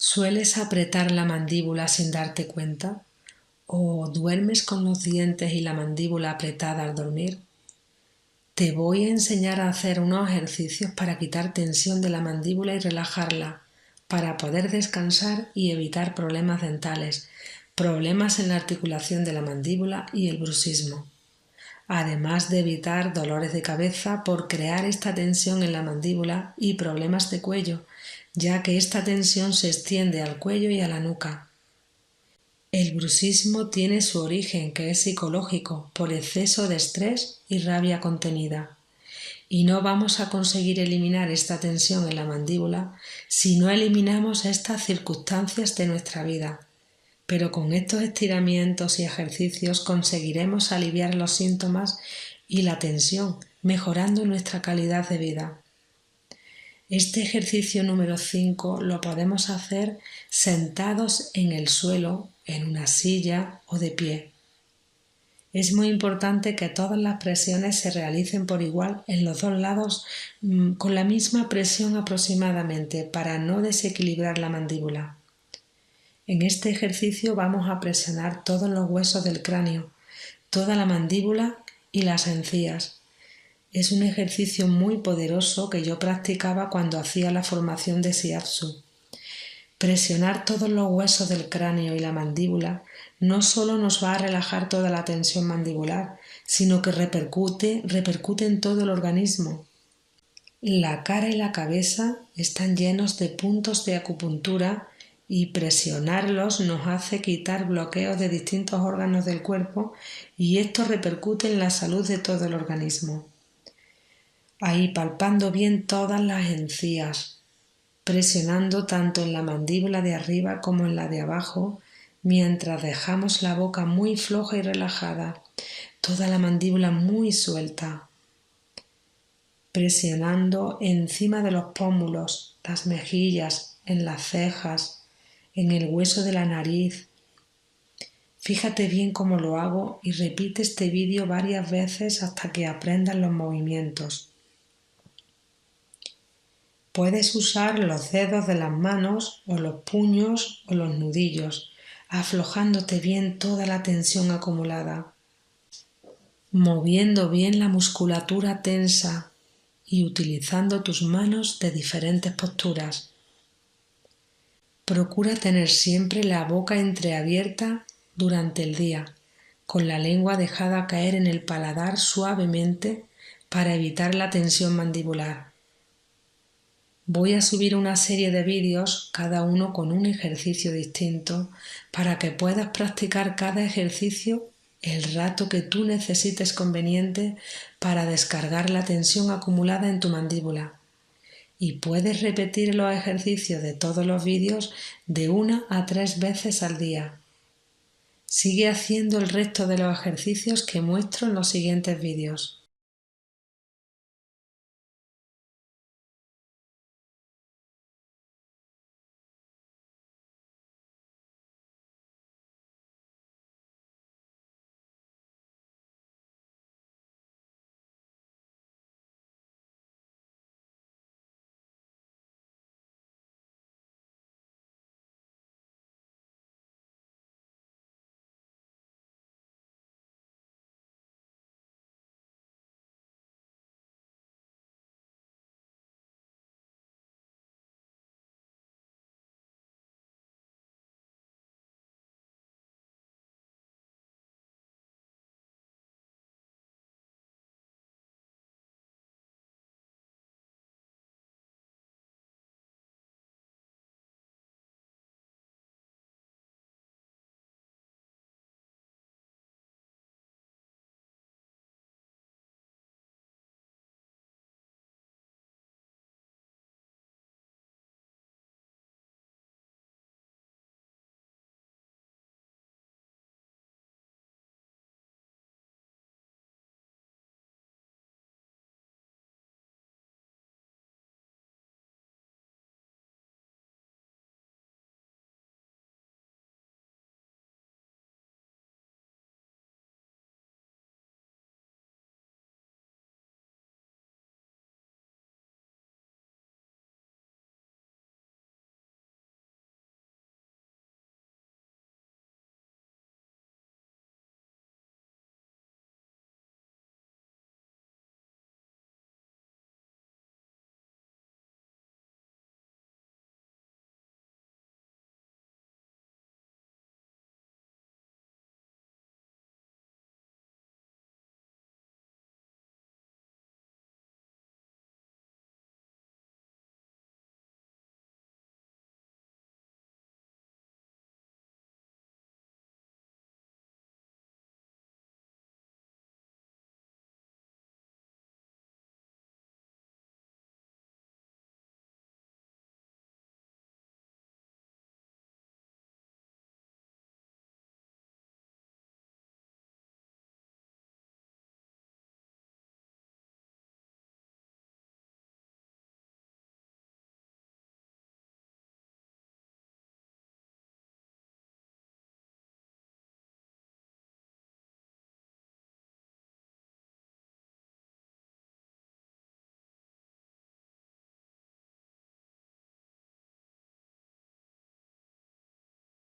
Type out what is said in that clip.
¿Sueles apretar la mandíbula sin darte cuenta? ¿O duermes con los dientes y la mandíbula apretada al dormir? Te voy a enseñar a hacer unos ejercicios para quitar tensión de la mandíbula y relajarla, para poder descansar y evitar problemas dentales, problemas en la articulación de la mandíbula y el bruxismo. Además de evitar dolores de cabeza por crear esta tensión en la mandíbula y problemas de cuello, ya que esta tensión se extiende al cuello y a la nuca. El bruxismo tiene su origen, que es psicológico, por exceso de estrés y rabia contenida. Y no vamos a conseguir eliminar esta tensión en la mandíbula si no eliminamos estas circunstancias de nuestra vida. Pero con estos estiramientos y ejercicios conseguiremos aliviar los síntomas y la tensión, mejorando nuestra calidad de vida. Este ejercicio número 5 lo podemos hacer sentados en el suelo, en una silla o de pie. Es muy importante que todas las presiones se realicen por igual en los dos lados con la misma presión aproximadamente para no desequilibrar la mandíbula. En este ejercicio vamos a presionar todos los huesos del cráneo, toda la mandíbula y las encías. Es un ejercicio muy poderoso que yo practicaba cuando hacía la formación de Shiatsu. Presionar todos los huesos del cráneo y la mandíbula no solo nos va a relajar toda la tensión mandibular, sino que repercute en todo el organismo. La cara y la cabeza están llenos de puntos de acupuntura y presionarlos nos hace quitar bloqueos de distintos órganos del cuerpo y esto repercute en la salud de todo el organismo. Ahí palpando bien todas las encías, presionando tanto en la mandíbula de arriba como en la de abajo, mientras dejamos la boca muy floja y relajada, toda la mandíbula muy suelta. Presionando encima de los pómulos, las mejillas, en las cejas, en el hueso de la nariz. Fíjate bien cómo lo hago y repite este vídeo varias veces hasta que aprendas los movimientos. Puedes usar los dedos de las manos o los puños o los nudillos, aflojándote bien toda la tensión acumulada, moviendo bien la musculatura tensa y utilizando tus manos de diferentes posturas. Procura tener siempre la boca entreabierta durante el día, con la lengua dejada caer en el paladar suavemente para evitar la tensión mandibular. Voy a subir una serie de vídeos, cada uno con un ejercicio distinto, para que puedas practicar cada ejercicio el rato que tú necesites conveniente para descargar la tensión acumulada en tu mandíbula. Y puedes repetir los ejercicios de todos los vídeos de 1 a 3 veces al día. Sigue haciendo el resto de los ejercicios que muestro en los siguientes vídeos.